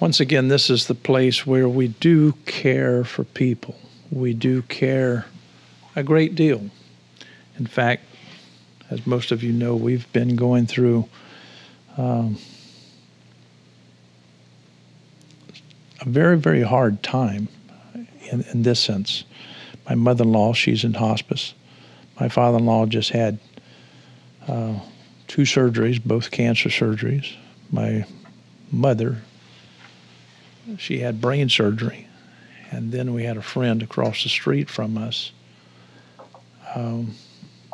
Once again, this is the place where we do care for people. We do care a great deal. In fact, as most of you know, we've been going through a very, very hard time in this sense. My mother-in-law, she's in hospice. My father-in-law just had 2 surgeries, both cancer surgeries. My mother, she had brain surgery. And then we had a friend across the street from us.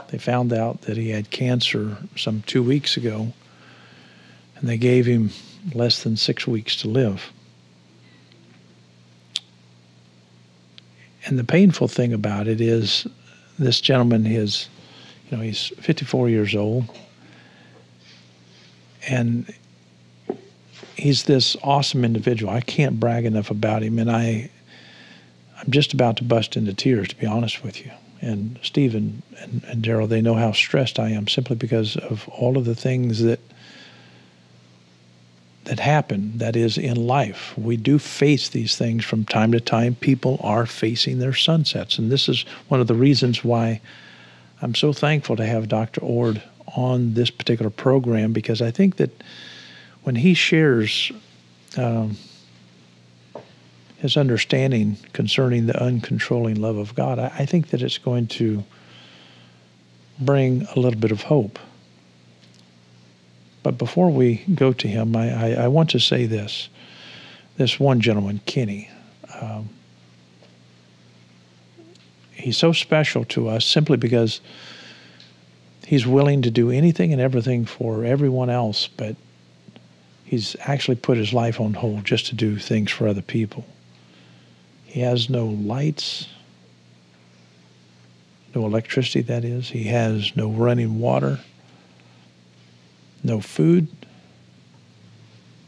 They found out that he had cancer some 2 weeks ago, and they gave him less than 6 weeks to live. And the painful thing about it is this gentleman is, he's 54 years old, and he's this awesome individual. I can't brag enough about him, and I'm just about to bust into tears, to be honest with you. And Stephen and Daryl, they know how stressed I am simply because of all of the things that happen, that is, in life. We do face these things from time to time. People are facing their sunsets. And this is one of the reasons why I'm so thankful to have Dr. Oord on this particular program, because I think that when he shares his understanding concerning the uncontrolling love of God, I think that it's going to bring a little bit of hope. But before we go to him, I want to say this. This one gentleman, Kenny, he's so special to us simply because he's willing to do anything and everything for everyone else, but he's actually put his life on hold just to do things for other people. He has no lights, no electricity, that is. He has no running water, no food.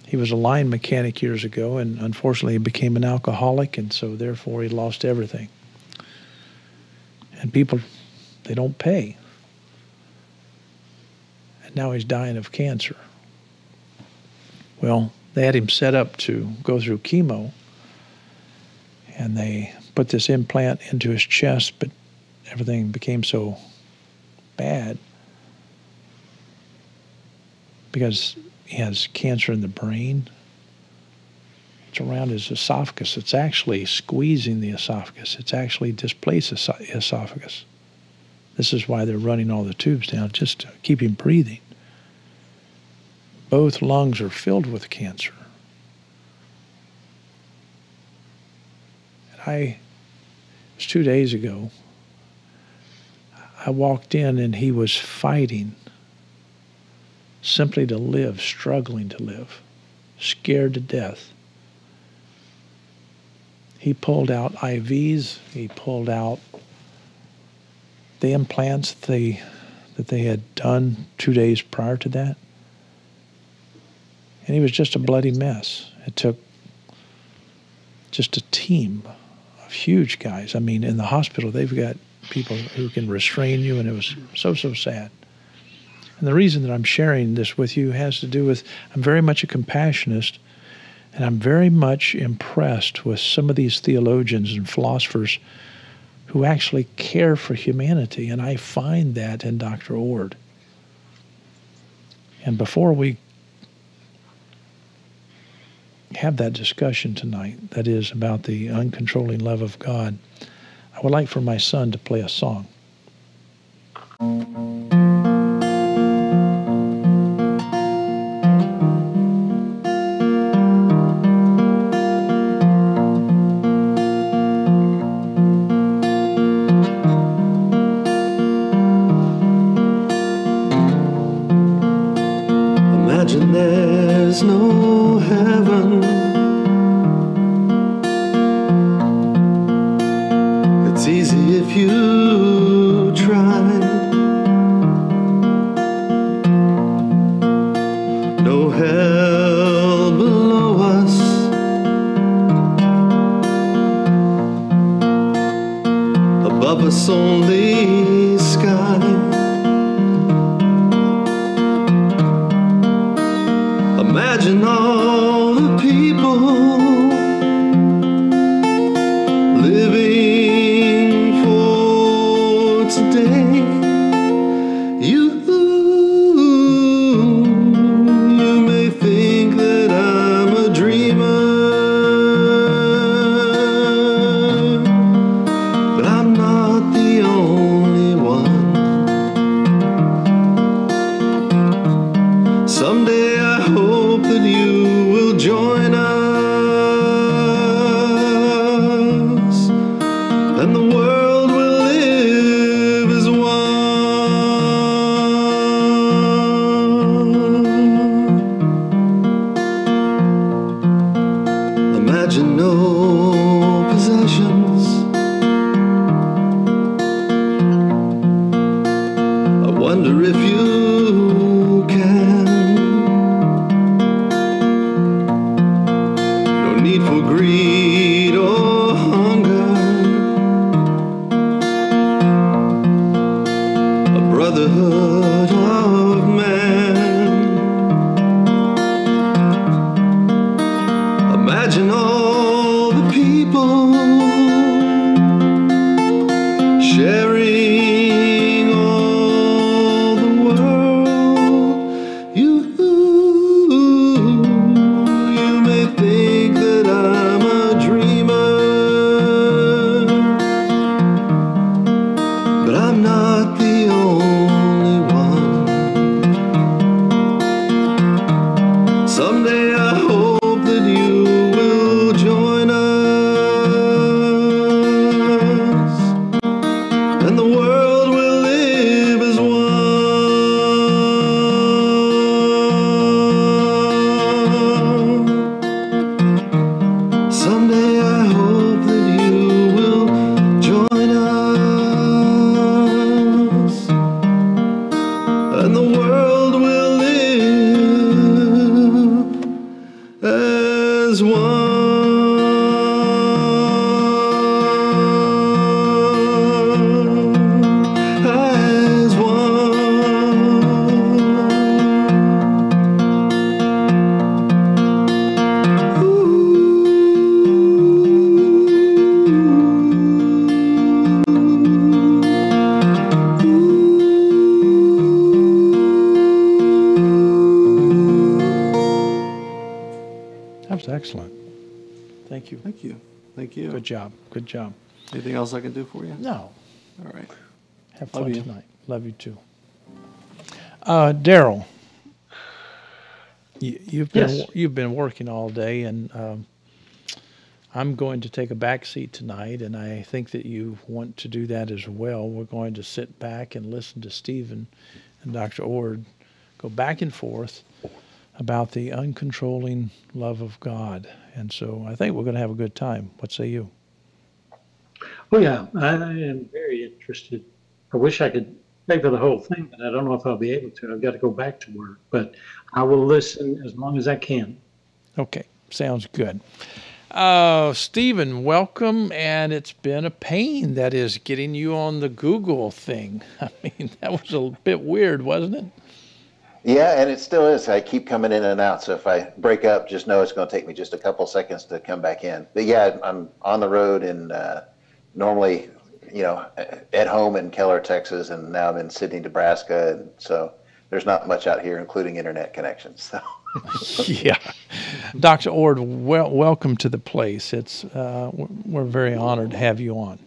He was a line mechanic years ago, and unfortunately he became an alcoholic, and so therefore he lost everything. And people, they don't pay. And now he's dying of cancer. Well, they had him set up to go through chemo, and they put this implant into his chest, but everything became so bad because he has cancer in the brain. It's around his esophagus. It's actually squeezing the esophagus. It's actually displaced esophagus. This is why they're running all the tubes down, just to keep him breathing. Both lungs are filled with cancer. It was 2 days ago. I walked in and he was fighting simply to live, struggling to live, scared to death. He pulled out IVs. He pulled out the implants that they had done 2 days prior to that. And he was just a bloody mess. It took just a team of huge guys. I mean, in the hospital, they've got people who can restrain you, and it was so sad. And the reason that I'm sharing this with you has to do with, I'm very much a compassionist, and I'm very much impressed with some of these theologians and philosophers who actually care for humanity, and I find that in Dr. Oord. And before we have that discussion tonight, that is about the uncontrolling love of God, I would like for my son to play a song. Imagine there's no heaven. It's easy if you try. No hell below us. Above us only sky. Imagine all the people wonder if you can. No need for greed or hunger, a brotherhood of man. Imagine all the people sharing all the world. You may think that I'm a dreamer, but I'm not the only one. Someday I hope that you will join us, and the world will live as one. Someday I hope that you will join us, and the world will live as one. As one. That was excellent. Thank you. Thank you. Thank you. Good job. Good job. Anything else I can do for you? No. All right. Have Love fun you. tonight. Love you too. Daryl, you've been working all day, and I'm going to take a back seat tonight, and I think that you want to do that as well. We're going to sit back and listen to Stephen and Dr. Oord go back and forth about the uncontrolling love of God. And so I think we're going to have a good time. What say you? Oh, yeah, I am very interested. I wish I could stay for the whole thing, but I don't know if I'll be able to. I've got to go back to work, but I will listen as long as I can. Okay, sounds good. Stephen, welcome, and it's been a pain, that is, getting you on the Google thing. I mean, that was a bit weird, wasn't it? Yeah, and it still is. I keep coming in and out, so if I break up, just know it's going to take me just a couple seconds to come back in. But yeah, I'm on the road, and normally, at home in Keller, Texas, and now I'm in Sydney, Nebraska, and so there's not much out here, including internet connections. So. Yeah. Dr. Oord, welcome to the place. It's we're very honored to have you on.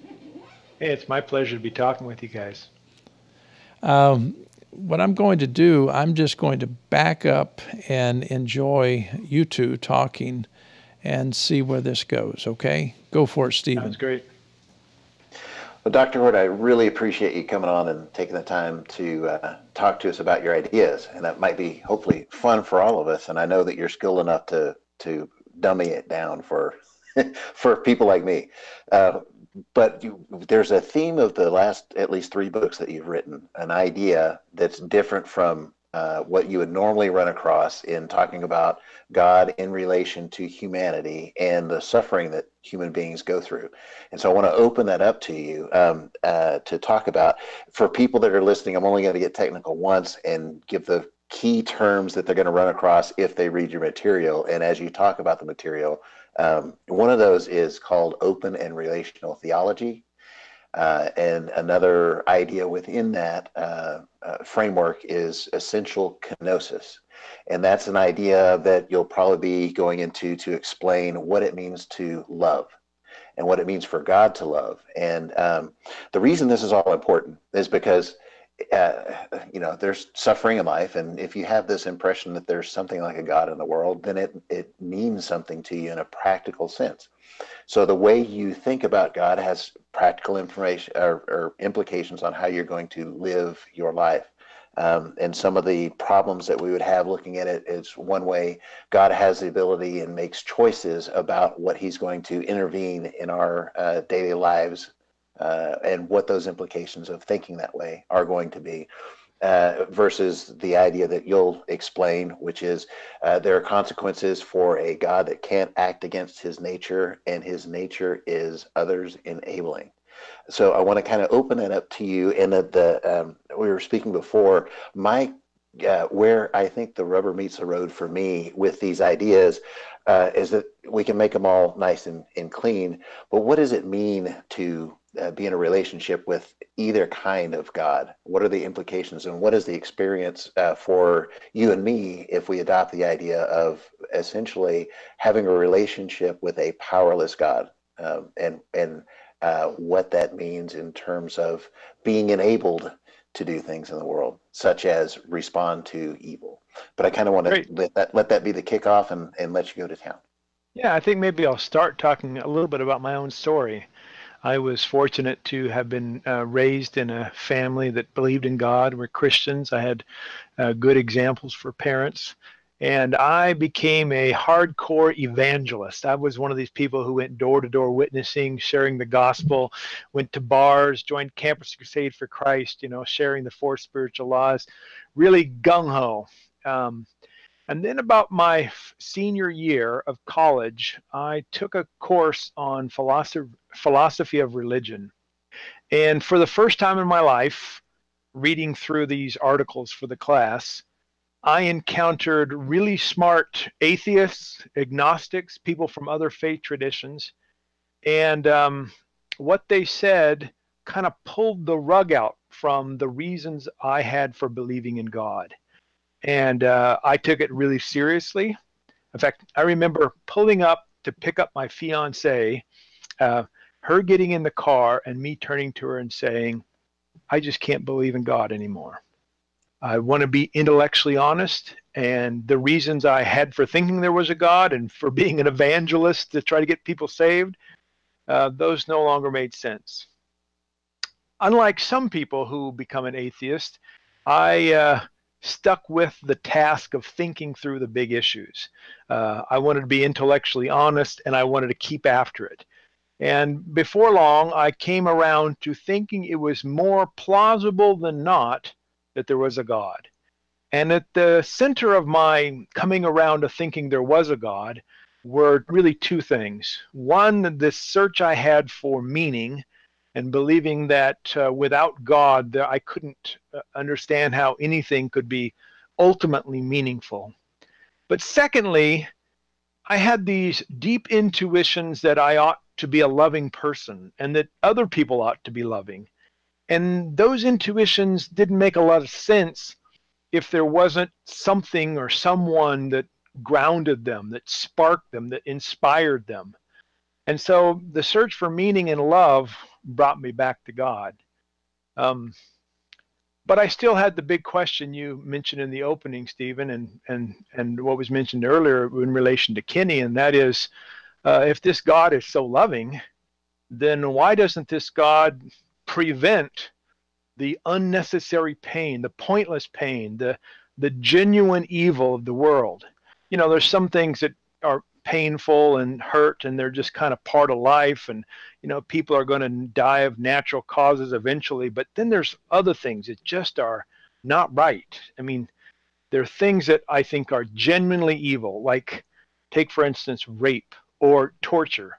Hey, it's my pleasure to be talking with you guys. What I'm going to do, I'm just going to back up and enjoy you two talking and see where this goes, okay? Go for it, Stephen. Sounds great. Well, Dr. Oord, I really appreciate you coming on and taking the time to talk to us about your ideas. And that might be hopefully fun for all of us. And I know that you're skilled enough to dummy it down for for people like me. But there's a theme of the last at least 3 books that you've written, an idea that's different from what you would normally run across in talking about God in relation to humanity and the suffering that human beings go through. And so I want to open that up to you to talk about. For people that are listening, I'm only going to get technical once and give the key terms that they're going to run across if they read your material. And as you talk about the material, one of those is called open and relational theology. And another idea within that framework is essential kenosis. And that's an idea that you'll probably be going into to explain what it means to love and what it means for God to love. And the reason this is all important is because there's suffering in life, and if you have this impression that there's something like a God in the world, then it means something to you in a practical sense. So the way you think about God has practical information or implications on how you're going to live your life. And some of the problems that we would have looking at it is, one way, God has the ability and makes choices about what he's going to intervene in our daily lives and what those implications of thinking that way are going to be. versus the idea that you'll explain, which is there are consequences for a God that can't act against his nature, and his nature is others enabling. So I want to kind of open that up to you. And that we were speaking before, my where I think the rubber meets the road for me with these ideas is that we can make them all nice and clean, but what does it mean to be in a relationship with either kind of God? What are the implications, and what is the experience for you and me if we adopt the idea of essentially having a relationship with a powerless God, and what that means in terms of being enabled to do things in the world, such as respond to evil. But I kind of want to let that be the kickoff and let you go to town. Yeah, I think maybe I'll start talking a little bit about my own story. I was fortunate to have been raised in a family that believed in God, were Christians. I had good examples for parents. And I became a hardcore evangelist. I was one of these people who went door to door witnessing, sharing the gospel, went to bars, joined Campus Crusade for Christ, sharing the 4 spiritual laws, really gung-ho. And then about my senior year of college, I took a course on philosophy of religion. And for the first time in my life, reading through these articles for the class, I encountered really smart atheists, agnostics, people from other faith traditions. And what they said kind of pulled the rug out from the reasons I had for believing in God. And I took it really seriously. In fact, I remember pulling up to pick up my fiance, her getting in the car and me turning to her and saying, I just can't believe in God anymore. I want to be intellectually honest, and the reasons I had for thinking there was a God and for being an evangelist to try to get people saved, those no longer made sense. Unlike some people who become an atheist, I stuck with the task of thinking through the big issues. I wanted to be intellectually honest, and I wanted to keep after it. And before long, I came around to thinking it was more plausible than not that there was a God. And at the center of my coming around to thinking there was a God were really 2 things. One, this search I had for meaning, and believing that without God, I couldn't understand how anything could be ultimately meaningful. But secondly, I had these deep intuitions that I ought to be a loving person and that other people ought to be loving. And those intuitions didn't make a lot of sense if there wasn't something or someone that grounded them, that sparked them, that inspired them. And so the search for meaning and love brought me back to God. But I still had the big question you mentioned in the opening, Stephen, and what was mentioned earlier in relation to Kenny, and that is, if this God is so loving, then why doesn't this God prevent the unnecessary pain, the pointless pain, the genuine evil of the world? There's some things that are painful and hurt, and they're just kind of part of life, and people are going to die of natural causes eventually. But then there's other things that just are not right. I mean, there are things that I think are genuinely evil, like take, for instance, rape or torture.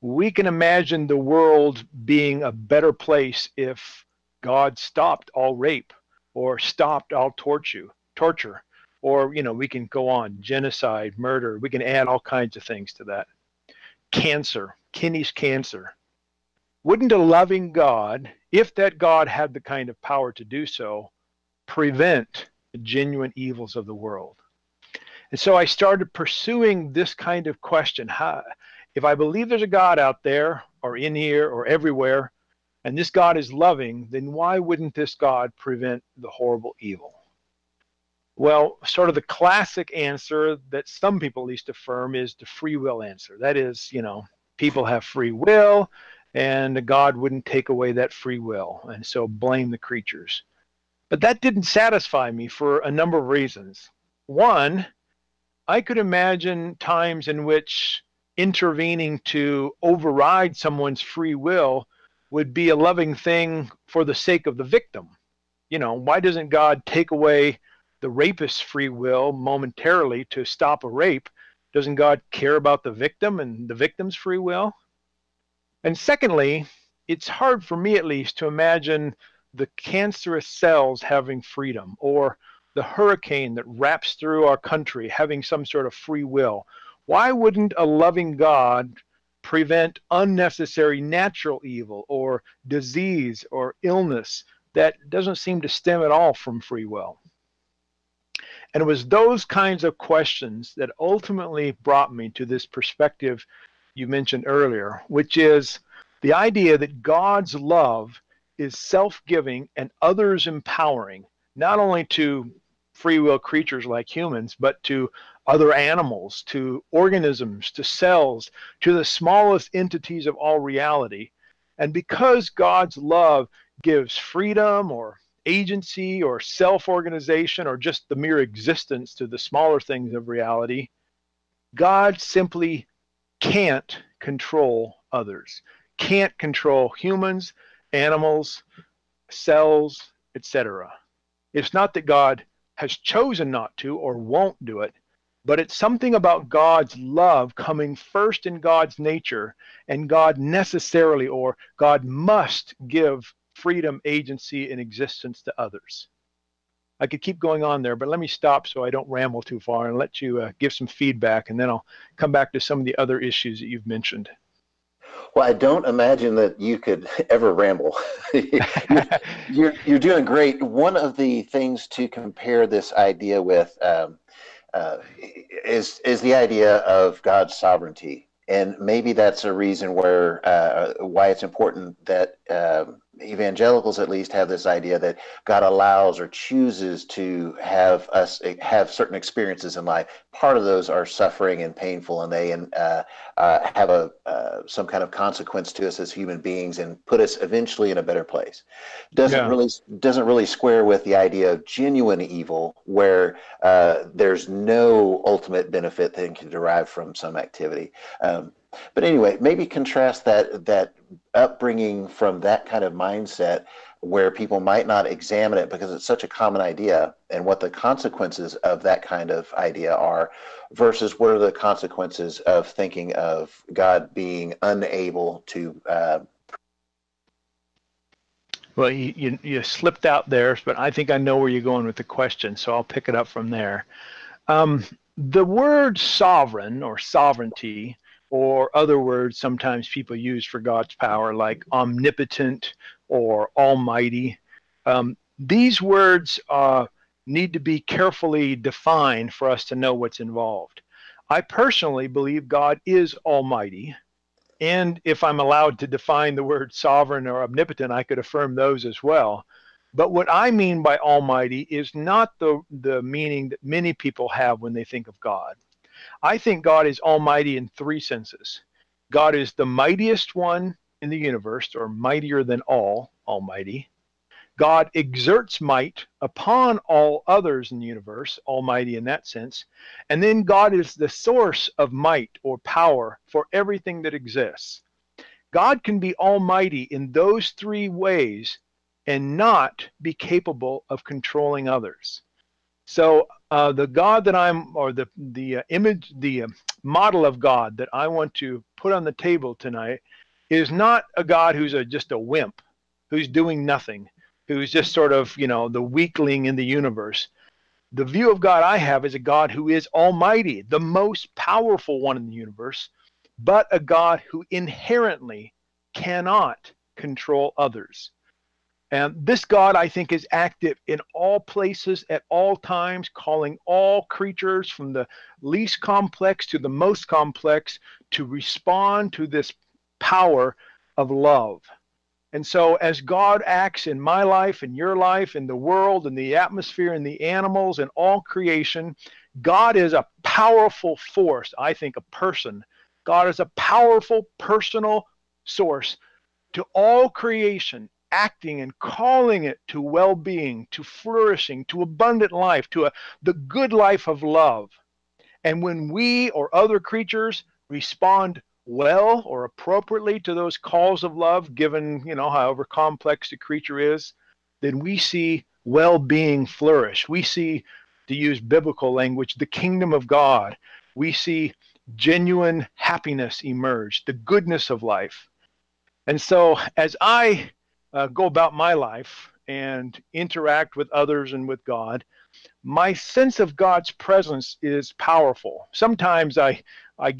We can imagine the world being a better place if God stopped all rape or stopped all torture, or we can go on, genocide, murder. We can add all kinds of things to that. Cancer, Kenny's cancer. Wouldn't a loving God, if that God had the kind of power to do so, prevent the genuine evils of the world? And so I started pursuing this kind of question. If I believe there's a God out there or in here or everywhere, and this God is loving, then why wouldn't this God prevent the horrible evil? Well, sort of the classic answer that some people at least affirm is the free will answer. That is, people have free will, and God wouldn't take away that free will, and so blame the creatures. But that didn't satisfy me for a number of reasons. One, I could imagine times in which intervening to override someone's free will would be a loving thing for the sake of the victim. why doesn't God take away the rapist's free will momentarily to stop a rape? Doesn't God care about the victim and the victim's free will? And secondly, it's hard for me at least to imagine the cancerous cells having freedom, or the hurricane that wraps through our country having some sort of free will. Why wouldn't a loving God prevent unnecessary natural evil or disease or illness that doesn't seem to stem at all from free will? And it was those kinds of questions that ultimately brought me to this perspective you mentioned earlier, which is the idea that God's love is self-giving and others empowering, not only to free will creatures like humans, but to other animals, to organisms, to cells, to the smallest entities of all reality. And because God's love gives freedom or agency or self-organization or just the mere existence to the smaller things of reality, God simply can't control others, can't control humans, animals, cells, etc. It's not that God has chosen not to or won't do it, but it's something about God's love coming first in God's nature, and God necessarily, or God must, give freedom, agency, and existence to others. I could keep going on there, but let me stop so I don't ramble too far and let you give some feedback, and then I'll come back to some of the other issues that you've mentioned. Well, I don't imagine that you could ever ramble. You're doing great. One of the things to compare this idea with is the idea of God's sovereignty, and maybe that's a reason why it's important that evangelicals at least have this idea that God allows or chooses to have us have certain experiences in life. Part of those are suffering and painful, and they have some kind of consequence to us as human beings and put us eventually in a better place. Doesn't really square with the idea of genuine evil, where there's no ultimate benefit that can derive from some activity. But anyway, maybe contrast that upbringing from that kind of mindset, where people might not examine it because it's such a common idea, and what the consequences of that kind of idea are, versus what are the consequences of thinking of God being unable to. Well, you slipped out there, but I think I know where you're going with the question, so I'll pick it up from there. The word sovereign or sovereignty, or other words sometimes people use for God's power, like omnipotent or almighty, these words need to be carefully defined for us to know what's involved. I personally believe God is almighty, and if I'm allowed to define the word sovereign or omnipotent, I could affirm those as well. But what I mean by almighty is not the meaning that many people have when they think of God. I think God is almighty in three senses. God is the mightiest one in the universe, or mightier than all, almighty. God exerts might upon all others in the universe, almighty in that sense. And then God is the source of might or power for everything that exists. God can be almighty in those three ways and not be capable of controlling others. So the God that the model of God that I want to put on the table tonight is not a God who's just a wimp, who's doing nothing, who's just sort of, the weakling in the universe. The view of God I have is a God who is almighty, the most powerful one in the universe, but a God who inherently cannot control others. And this God, I think, is active in all places at all times, calling all creatures from the least complex to the most complex to respond to this power of love. And so as God acts in my life, in your life, in the world, in the atmosphere, in the animals, in all creation, God is a powerful force. I think a person. God is a powerful personal source to all creation, acting and calling it to well-being, to flourishing, to abundant life, to the good life of love. And when we or other creatures respond well or appropriately to those calls of love, given, however complex the creature is, then we see well-being flourish. We see, to use biblical language, the kingdom of God. We see genuine happiness emerge, the goodness of life. And so as I go about my life and interact with others and with God, my sense of God's presence is powerful. Sometimes I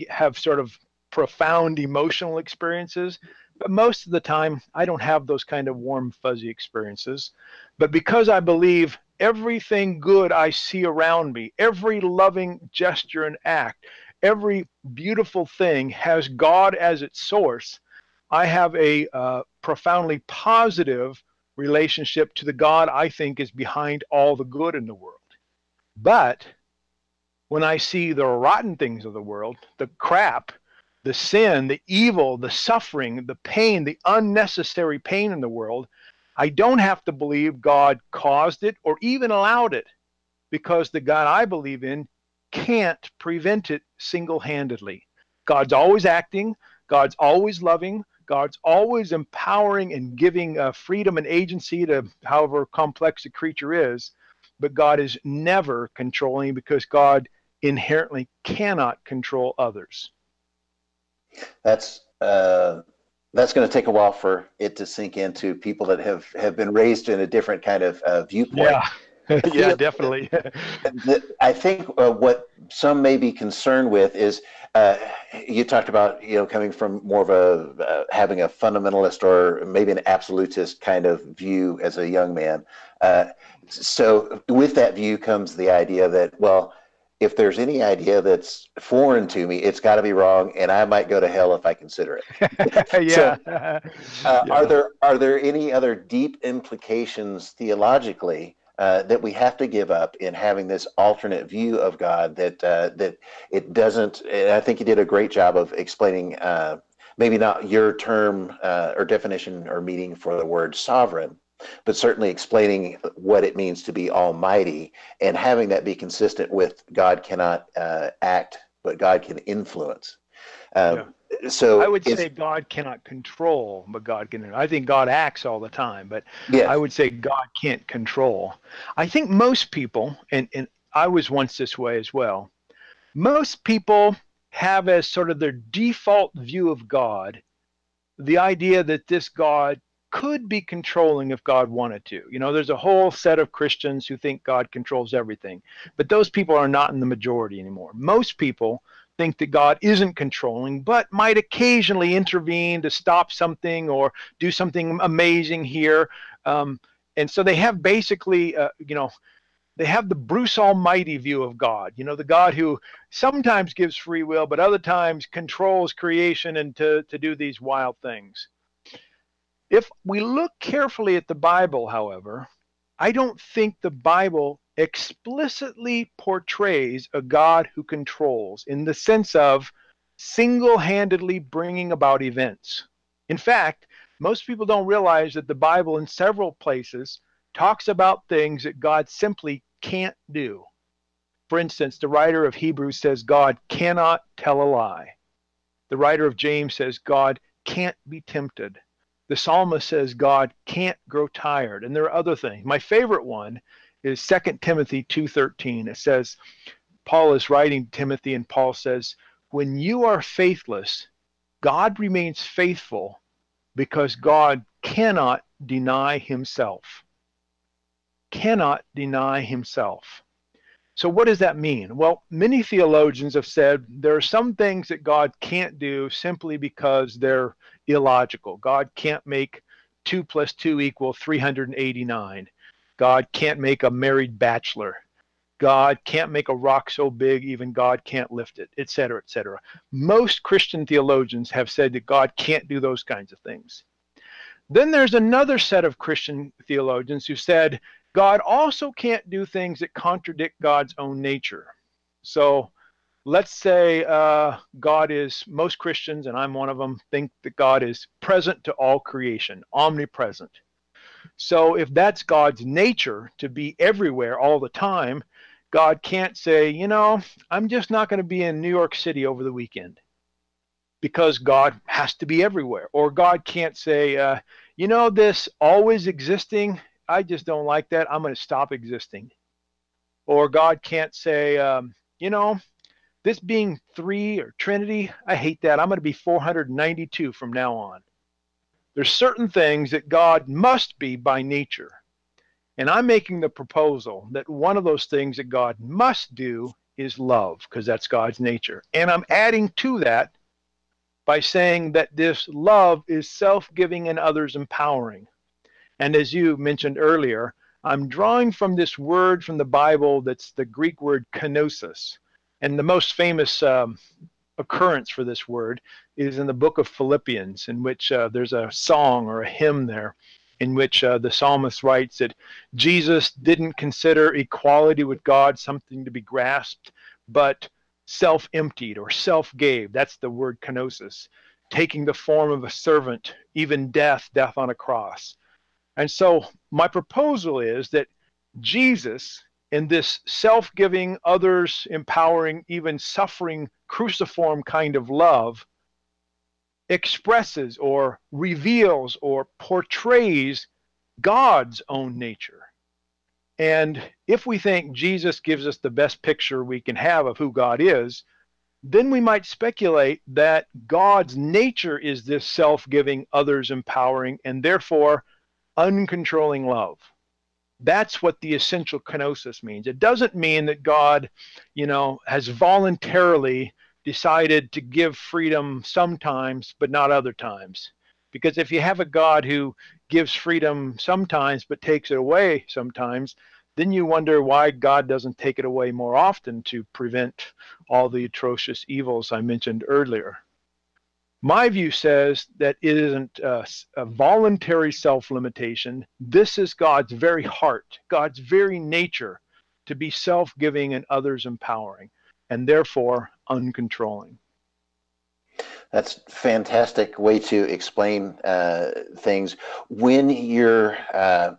have sort of profound emotional experiences, but most of the time I don't have those kind of warm, fuzzy experiences. But because I believe everything good I see around me, every loving gesture and act, every beautiful thing has God as its source, I have a profoundly positive relationship to the God I think is behind all the good in the world. But when I see the rotten things of the world, the crap, the sin, the evil, the suffering, the pain, the unnecessary pain in the world, I don't have to believe God caused it or even allowed it, because the God I believe in can't prevent it single-handedly. God's always acting, God's always loving, God's always empowering and giving freedom and agency to however complex a creature is, but God is never controlling, because God inherently cannot control others. That's going to take a while for it to sink into people that have been raised in a different kind of viewpoint. Yeah, yeah, definitely. I think what some may be concerned with is you talked about coming from more of a having a fundamentalist or maybe an absolutist kind of view as a young man. So with that view comes the idea that, well, if there's any idea that's foreign to me, it's got to be wrong, and I might go to hell if I consider it. Yeah. So, are there any other deep implications theologically that we have to give up in having this alternate view of God that it doesn't? And I think you did a great job of explaining, maybe not your term or definition or meaning for the word sovereign, but certainly explaining what it means to be almighty and having that be consistent with God cannot act, but God can influence. So I would say God cannot control, but God can. I think God acts all the time, but yes. I would say God can't control. I think most people, and I was once this way as well, most people have as sort of their default view of God the idea that this God could be controlling if God wanted to. There's a whole set of Christians who think God controls everything, but those people are not in the majority anymore. Most people think that God isn't controlling, but might occasionally intervene to stop something or do something amazing here. And so they have basically, they have the Bruce Almighty view of God, the God who sometimes gives free will, but other times controls creation and to do these wild things. If we look carefully at the Bible, however, I don't think the Bible explicitly portrays a God who controls in the sense of single-handedly bringing about events. In fact, most people don't realize that the Bible in several places talks about things that God simply can't do. For instance, the writer of Hebrews says God cannot tell a lie. The writer of James says God can't be tempted. The psalmist says God can't grow tired, and there are other things. My favorite one is 2 Timothy 2:13. It says, Paul is writing to Timothy, and Paul says, when you are faithless, God remains faithful because God cannot deny himself. Cannot deny himself. So what does that mean? Well, many theologians have said there are some things that God can't do simply because they're illogical. God can't make 2 + 2 = 389. God can't make a married bachelor. God can't make a rock so big even God can't lift it, etc., etc. Most Christian theologians have said that God can't do those kinds of things. Then there's another set of Christian theologians who said God also can't do things that contradict God's own nature. So let's say most Christians, and I'm one of them, think that God is present to all creation, omnipresent. So if that's God's nature to be everywhere all the time, God can't say, I'm just not going to be in New York City over the weekend, because God has to be everywhere. Or God can't say, this always existing I just don't like that. I'm going to stop existing. Or God can't say, you know, this being three or Trinity, I hate that. I'm going to be 492 from now on. There's certain things that God must be by nature. And I'm making the proposal that one of those things that God must do is love, because that's God's nature. And I'm adding to that by saying that this love is self-giving and others empowering. And as you mentioned earlier, I'm drawing from this word from the Bible that's the Greek word kenosis. And the most famous occurrence for this word is in the book of Philippians, in which there's a song or a hymn there in which the psalmist writes that Jesus didn't consider equality with God something to be grasped, but self-emptied or self-gave. That's the word kenosis, taking the form of a servant, even death on a cross. And so my proposal is that Jesus, in this self-giving, others empowering, even suffering, cruciform kind of love, expresses or reveals or portrays God's own nature. And if we think Jesus gives us the best picture we can have of who God is, then we might speculate that God's nature is this self-giving, others empowering, and therefore uncontrolling love. That's what the essential kenosis means. It doesn't mean that God, has voluntarily decided to give freedom sometimes, but not other times. Because if you have a God who gives freedom sometimes, but takes it away sometimes, then you wonder why God doesn't take it away more often to prevent all the atrocious evils I mentioned earlier. My view says that it isn't a voluntary self-limitation. This is God's very heart, God's very nature, to be self-giving and others empowering, and therefore uncontrolling. That's a fantastic way to explain things. When you're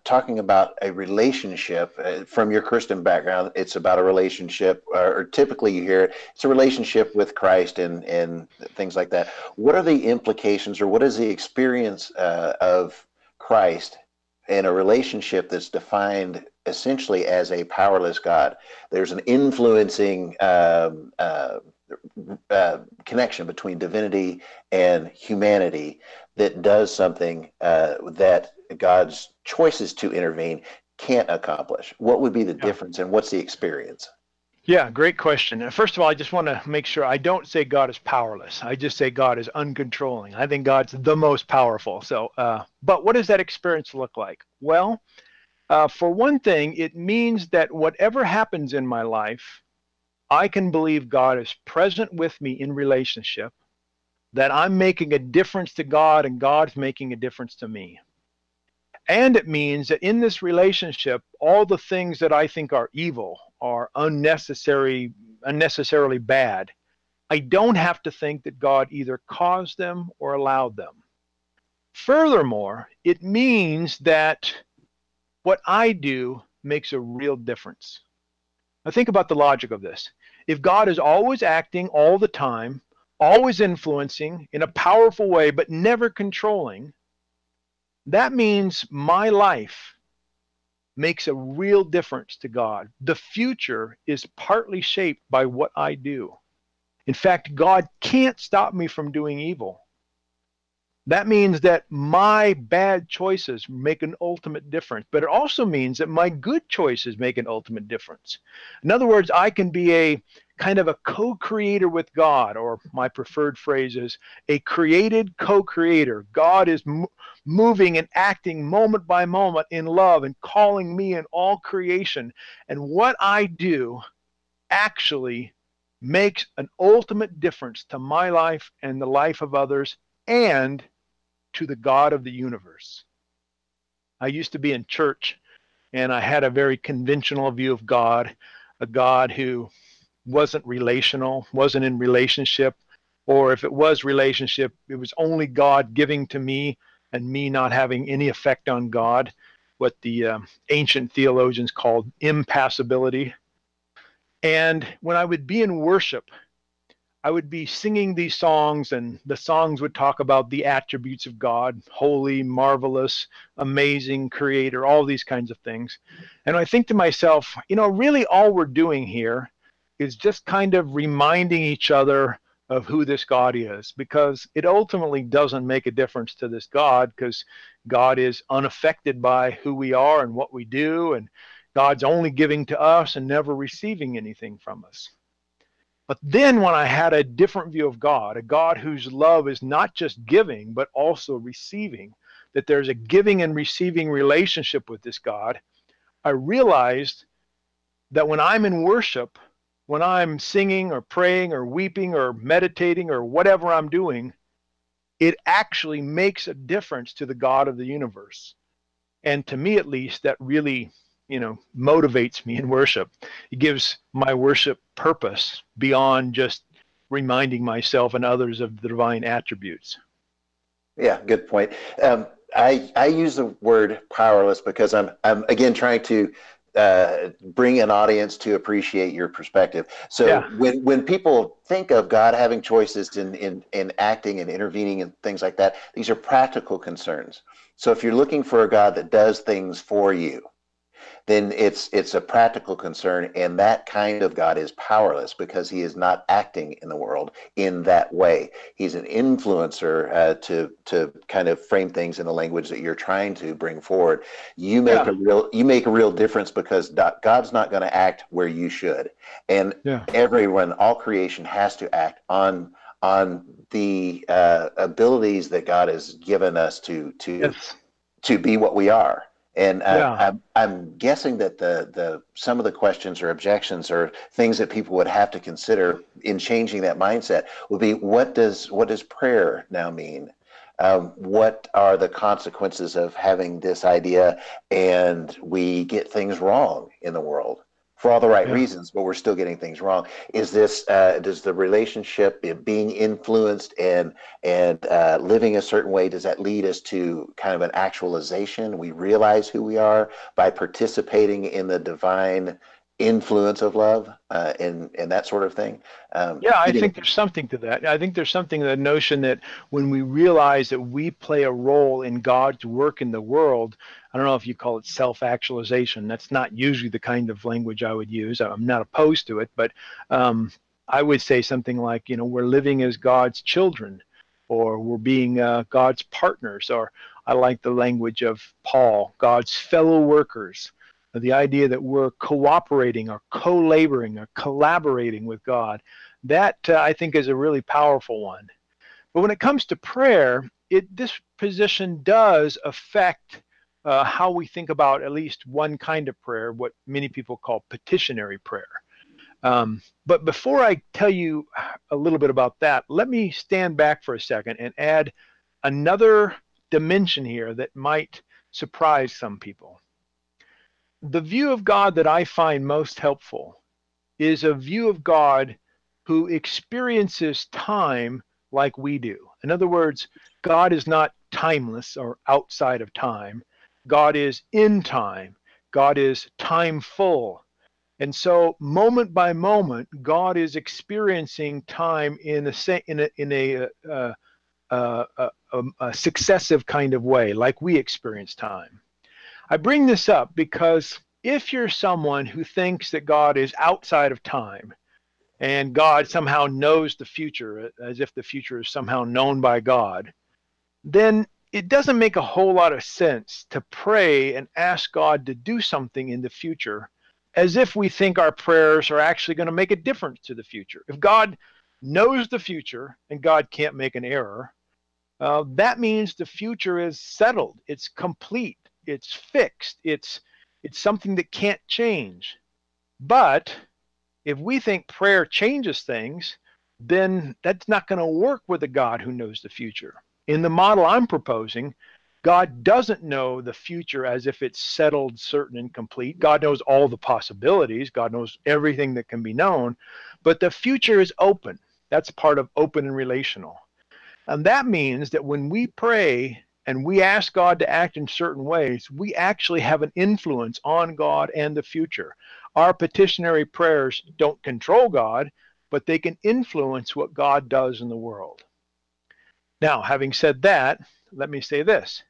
talking about a relationship, from your Christian background, it's about a relationship, or typically you hear it's a relationship with Christ and things like that. What are the implications, or what is the experience of Christ in a relationship that's defined essentially as a powerless God? There's an influencing connection between divinity and humanity that does something that God's choices to intervene can't accomplish. What would be the difference, and what's the experience? Yeah, great question. First of all, I just want to make sure I don't say God is powerless. I just say God is uncontrolling. I think God's the most powerful. So, but what does that experience look like? Well, for one thing, it means that whatever happens in my life, I can believe God is present with me in relationship, that I'm making a difference to God and God's making a difference to me. And it means that in this relationship, all the things that I think are evil, are unnecessarily bad, I don't have to think that God either caused them or allowed them. Furthermore, it means that what I do makes a real difference. Now think about the logic of this. If God is always acting all the time, always influencing in a powerful way, but never controlling, that means my life makes a real difference to God. The future is partly shaped by what I do. In fact, God can't stop me from doing evil. That means that my bad choices make an ultimate difference, but it also means that my good choices make an ultimate difference. In other words, I can be a kind of a co-creator with God, or my preferred phrase is a created co-creator. God is moving and acting moment by moment in love and calling me in all creation. And what I do actually makes an ultimate difference to my life and the life of others, and to the God of the universe. I used to be in church, and I had a very conventional view of God, a God who wasn't relational, wasn't in relationship, or if it was relationship, it was only God giving to me and me not having any effect on God, what the ancient theologians called impassibility. And when I would be in worship, I would be singing these songs, and the songs would talk about the attributes of God: holy, marvelous, amazing, creator, all these kinds of things. And I think to myself, really all we're doing here is just kind of reminding each other of who this God is, because it ultimately doesn't make a difference to this God, because God is unaffected by who we are and what we do, and God's only giving to us and never receiving anything from us. But then when I had a different view of God, a God whose love is not just giving, but also receiving, that there's a giving and receiving relationship with this God, I realized that when I'm in worship, when I'm singing or praying or weeping or meditating or whatever I'm doing, it actually makes a difference to the God of the universe. And to me, at least, that really motivates me in worship. It gives my worship purpose beyond just reminding myself and others of the divine attributes. Yeah, good point. I use the word powerless because I'm again trying to bring an audience to appreciate your perspective. So Yeah. when people think of God having choices in acting and intervening and things like that, these are practical concerns. So if you're looking for a God that does things for you, then it's a practical concern, and that kind of God is powerless because he is not acting in the world in that way. He's an influencer to kind of frame things in the language that you're trying to bring forward. You make a real difference because God's not going to act where you should, and everyone, all creation, has to act on the abilities that God has given us to be what we are. And I'm guessing that some of the questions or objections or things that people would have to consider in changing that mindset would be, what does prayer now mean? What are the consequences of having this idea and we get things wrong in the world for all the right reasons, but we're still getting things wrong? Is this does the relationship being influenced and living a certain way, does that lead us to kind of an actualization? We realize who we are by participating in the divine influence of love and that sort of thing. I think there's something to that. I think there's something to the notion that when we realize that we play a role in God's work in the world, I don't know if you call it self-actualization. That's not usually the kind of language I would use. I'm not opposed to it, but I would say something like, we're living as God's children, or we're being God's partners, or I like the language of Paul, God's fellow workers. The idea that we're cooperating or co-laboring or collaborating with God, that I think is a really powerful one. But when it comes to prayer, this position does affect how we think about at least one kind of prayer, what many people call petitionary prayer. But before I tell you a little bit about that, let me stand back for a second and add another dimension here that might surprise some people. The view of God that I find most helpful is a view of God who experiences time like we do. In other words, God is not timeless or outside of time. God is in time. God is timeful. And so moment by moment, God is experiencing time in a successive kind of way, like we experience time. I bring this up because if you're someone who thinks that God is outside of time and God somehow knows the future, as if the future is somehow known by God, then it doesn't make a whole lot of sense to pray and ask God to do something in the future as if we think our prayers are actually going to make a difference to the future. If God knows the future and God can't make an error, that means the future is settled, it's complete. It's fixed. It's something that can't change. But if we think prayer changes things, then that's not going to work with a God who knows the future. In the model I'm proposing, God doesn't know the future as if it's settled, certain, and complete. God knows all the possibilities. God knows everything that can be known. But the future is open. That's part of open and relational. And that means that when we pray and we ask God to act in certain ways, we actually have an influence on God and the future. Our petitionary prayers don't control God, but they can influence what God does in the world. Now, having said that, let me say this.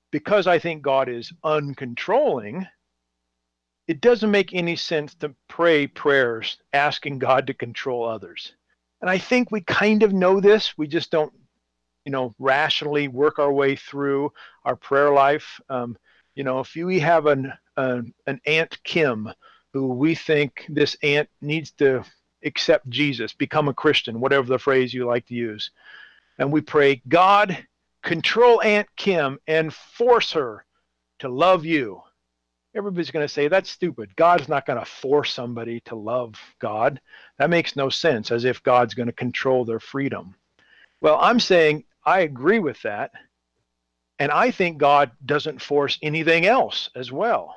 Because I think God is uncontrolling, it doesn't make any sense to pray prayers asking God to control others. And I think we kind of know this. We just don't, rationally work our way through our prayer life. If we have an Aunt Kim who we think this aunt needs to accept Jesus, become a Christian, whatever the phrase you like to use, and we pray, God, control Aunt Kim and force her to love you. Everybody's going to say, that's stupid. God's not going to force somebody to love God. That makes no sense, as if God's going to control their freedom. Well, I'm saying I agree with that. And I think God doesn't force anything else as well.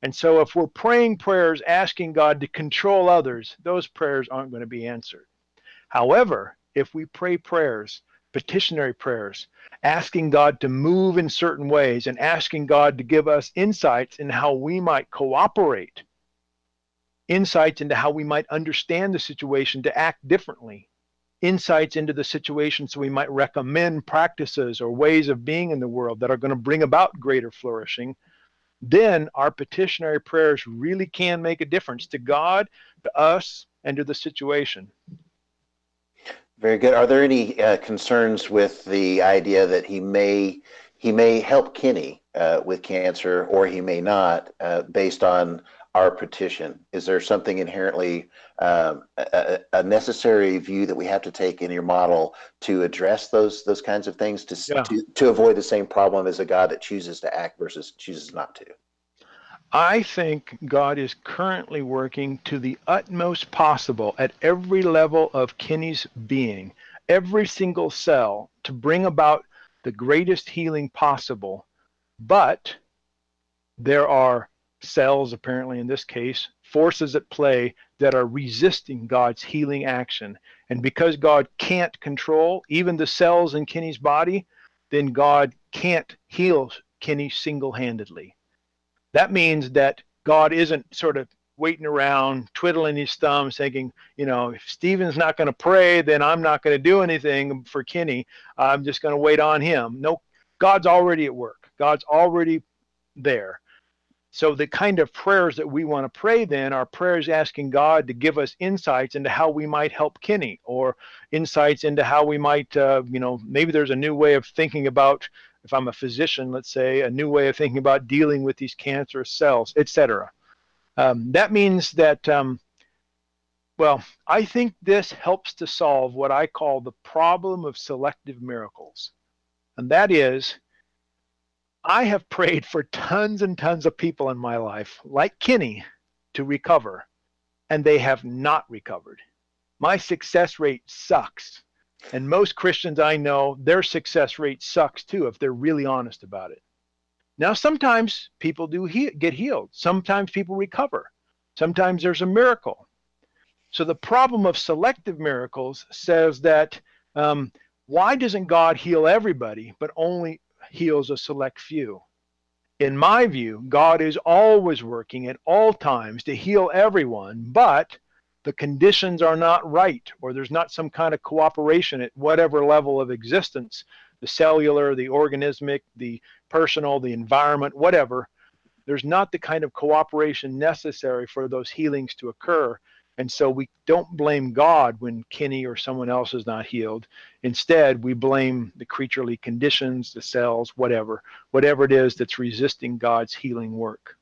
And so if we're praying prayers asking God to control others, those prayers aren't going to be answered. However, if we pray prayers, petitionary prayers, asking God to move in certain ways and asking God to give us insights in how we might cooperate, insights into how we might understand the situation to act differently, insights into the situation so we might recommend practices or ways of being in the world that are going to bring about greater flourishing, then our petitionary prayers really can make a difference to God, to us, and to the situation. Very good. Are there any concerns with the idea that he may help Kenny with cancer, or he may not, based on our petition? Is there something inherently a necessary view that we have to take in your model to address those kinds of things to avoid the same problem as a God that chooses to act versus chooses not to? I think God is currently working to the utmost possible at every level of Kenny's being, every single cell, to bring about the greatest healing possible. But there are cells, apparently in this case, forces at play that are resisting God's healing action. And because God can't control even the cells in Kenny's body, then God can't heal Kenny single-handedly. That means that God isn't sort of waiting around, twiddling his thumbs, thinking, if Stephen's not going to pray, then I'm not going to do anything for Kenny. I'm just going to wait on him. No, God's already at work. God's already there. So the kind of prayers that we want to pray then are prayers asking God to give us insights into how we might help Kenny, or insights into how we might, maybe there's a new way of thinking about, if I'm a physician, let's say, a new way of thinking about dealing with these cancerous cells, etc. That means that, I think this helps to solve what I call the problem of selective miracles. And that is, I have prayed for tons and tons of people in my life, like Kenny, to recover, and they have not recovered. My success rate sucks. And most Christians I know, their success rate sucks too, if they're really honest about it. Now, sometimes people do get healed. Sometimes people recover. Sometimes there's a miracle. So the problem of selective miracles says that why doesn't God heal everybody, but only heals a select few? In my view, God is always working at all times to heal everyone, but the conditions are not right, or there's not some kind of cooperation at whatever level of existence, the cellular, the organismic, the personal, the environment, whatever. There's not the kind of cooperation necessary for those healings to occur. And so we don't blame God when Kenny or someone else is not healed. Instead, we blame the creaturely conditions, the cells, whatever it is that's resisting God's healing work.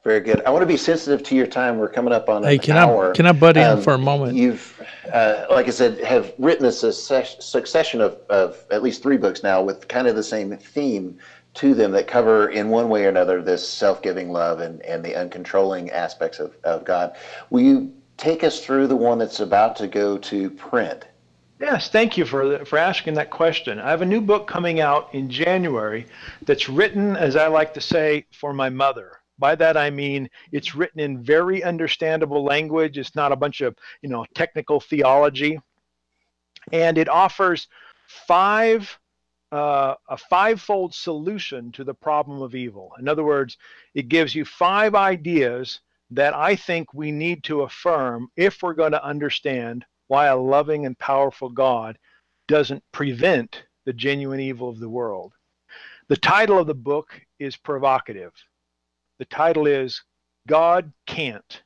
Very good. I want to be sensitive to your time. We're coming up on an hour. Can I butt in for a moment? You've, like I said, have written a succession of at least 3 books now with kind of the same theme to them that cover in one way or another this self-giving love and the uncontrolling aspects of God. Will you take us through the one that's about to go to print? Yes, thank you for asking that question. I have a new book coming out in January that's written, as I like to say, for my mother. By that I mean it's written in very understandable language. It's not a bunch of technical theology, and it offers a 5-fold solution to the problem of evil. In other words, it gives you 5 ideas that I think we need to affirm if we're going to understand why a loving and powerful God doesn't prevent the genuine evil of the world. The title of the book is provocative. The title is God Can't.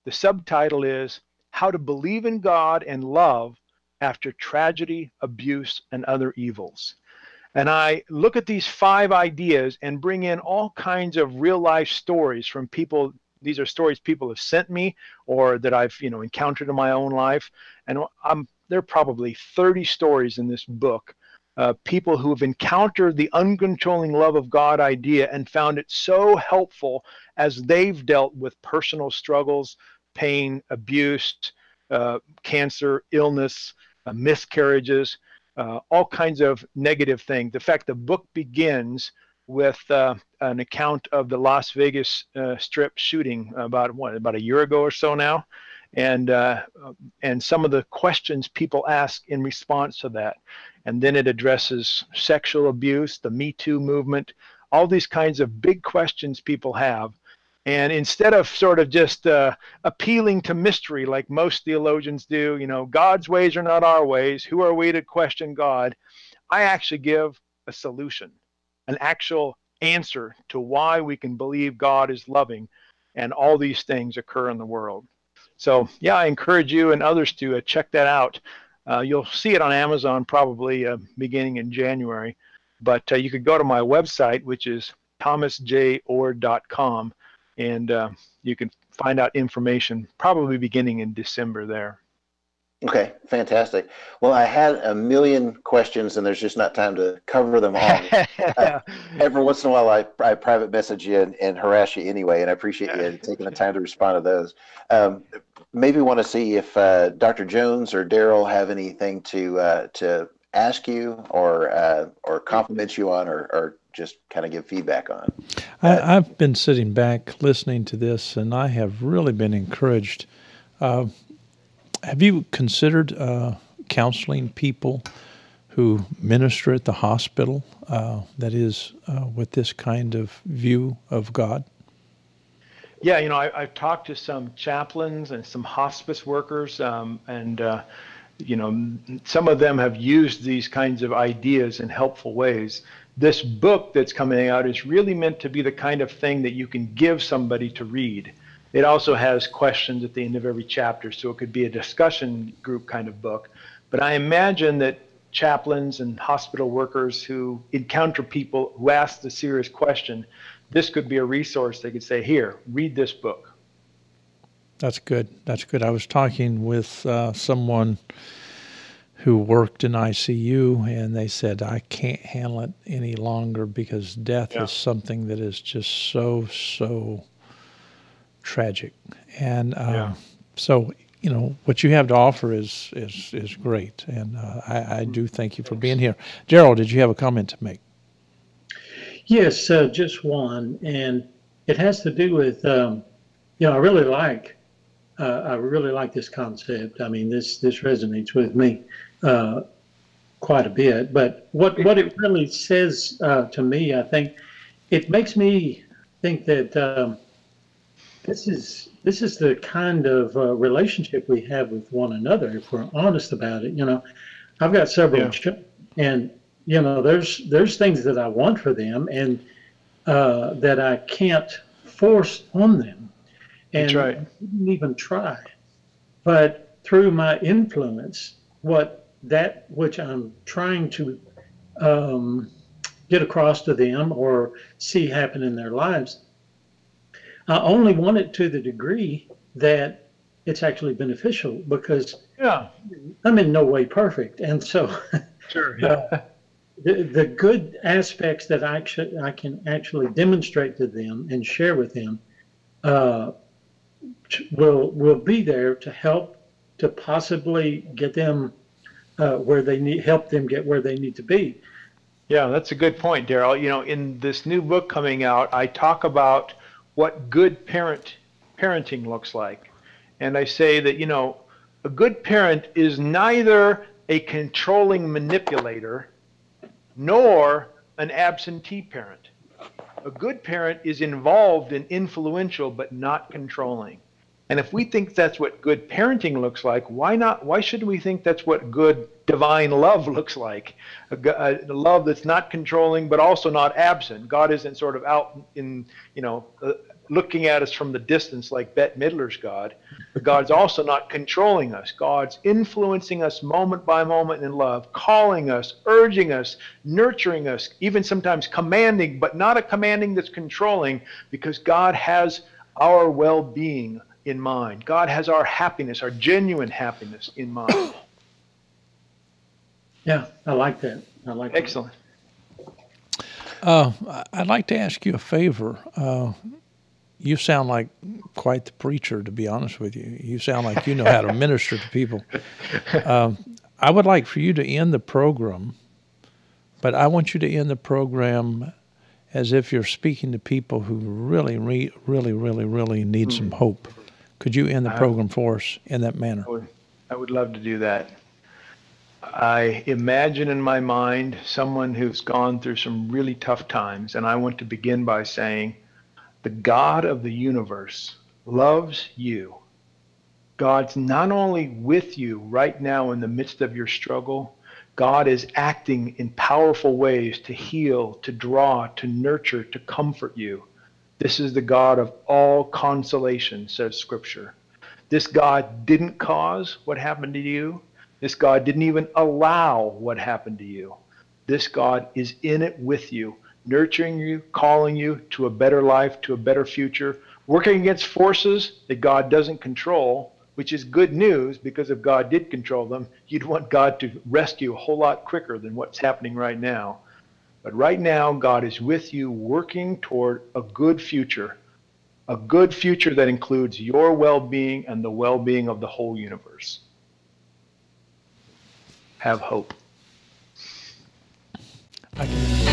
The subtitle is How to Believe in God and Love After Tragedy, Abuse, and Other Evils. And I look at these 5 ideas and bring in all kinds of real life stories from people. These are stories people have sent me or that I've encountered in my own life. And there are probably 30 stories in this book. People who have encountered the uncontrolling love of God idea and found it so helpful as they've dealt with personal struggles, pain, abuse, cancer, illness, miscarriages, all kinds of negative things. In fact, the book begins with an account of the Las Vegas Strip shooting about a year ago or so now, and some of the questions people ask in response to that. And then it addresses sexual abuse, the Me Too movement, all these kinds of big questions people have. And instead of sort of just appealing to mystery like most theologians do, God's ways are not our ways, who are we to question God? I actually give a solution, an actual answer to why we can believe God is loving and all these things occur in the world. So, yeah, I encourage you and others to check that out. You'll see it on Amazon probably beginning in January. But you could go to my website, which is thomasjayoord.com. And you can find out information probably beginning in December there. Okay, fantastic. Well, I had a million questions, and there's just not time to cover them all. Every once in a while, I private message you and harass you anyway, and I appreciate you taking the time to respond to those. Maybe want to see if Dr. Jones or Daryl have anything to ask you or compliment you on or just kind of give feedback on. I've been sitting back listening to this, and I have really been encouraged. Have you considered counseling people who minister at the hospital, that is, with this kind of view of God? Yeah, I've talked to some chaplains and some hospice workers, and some of them have used these kinds of ideas in helpful ways. This book that's coming out is really meant to be the kind of thing that you can give somebody to read. It also has questions at the end of every chapter, so it could be a discussion group kind of book. But I imagine that chaplains and hospital workers who encounter people who ask the serious question, this could be a resource they could say, here, read this book. That's good. That's good. I was talking with someone who worked in ICU, and they said, I can't handle it any longer because death is something that is just so tragic. And so, what you have to offer is great. And I do thank you for being here. Gerald, did you have a comment to make? Yes, just one. And it has to do with, I really like this concept. I mean, this resonates with me quite a bit. But what it really says to me, I think, it makes me think that this is the kind of relationship we have with one another, if we're honest about it. I've got several children, and there's things that I want for them, and that I can't force on them. And that's right. I didn't even try. But through my influence, that which I'm trying to get across to them or see happen in their lives, I only want it to the degree that it's actually beneficial, because I'm in no way perfect. And so the good aspects that I can actually demonstrate to them and share with them will be there to help to possibly get them help them get where they need to be. Yeah, that's a good point, Daryl. In this new book coming out, I talk about what good parenting looks like. And I say that, a good parent is neither a controlling manipulator nor an absentee parent. A good parent is involved and influential, but not controlling. And if we think that's what good parenting looks like, why shouldn't we think that's what good divine love looks like? A love that's not controlling, but also not absent. God isn't sort of out in, looking at us from the distance like Bette Midler's God, but God's also not controlling us. God's influencing us moment by moment in love, calling us, urging us, nurturing us, even sometimes commanding, but not a commanding that's controlling, because God has our well-being in mind. God has our happiness, our genuine happiness in mind. Yeah, I like that. Excellent. I'd like to ask you a favor. You sound like quite the preacher, to be honest with you. You sound like you know how to minister to people. I would like for you to end the program, but I want you to end the program as if you're speaking to people who really need some hope. Could you end the program for us in that manner? I would love to do that. I imagine in my mind someone who's gone through some really tough times, and I want to begin by saying, the God of the universe loves you. God's not only with you right now in the midst of your struggle, God is acting in powerful ways to heal, to draw, to nurture, to comfort you. This is the God of all consolation, says Scripture. This God didn't cause what happened to you. This God didn't even allow what happened to you. This God is in it with you, nurturing you, calling you to a better life, to a better future, working against forces that God doesn't control, which is good news, because if God did control them, you'd want God to rescue a whole lot quicker than what's happening right now. But right now, God is with you, working toward a good future that includes your well-being and the well-being of the whole universe. Have hope. I can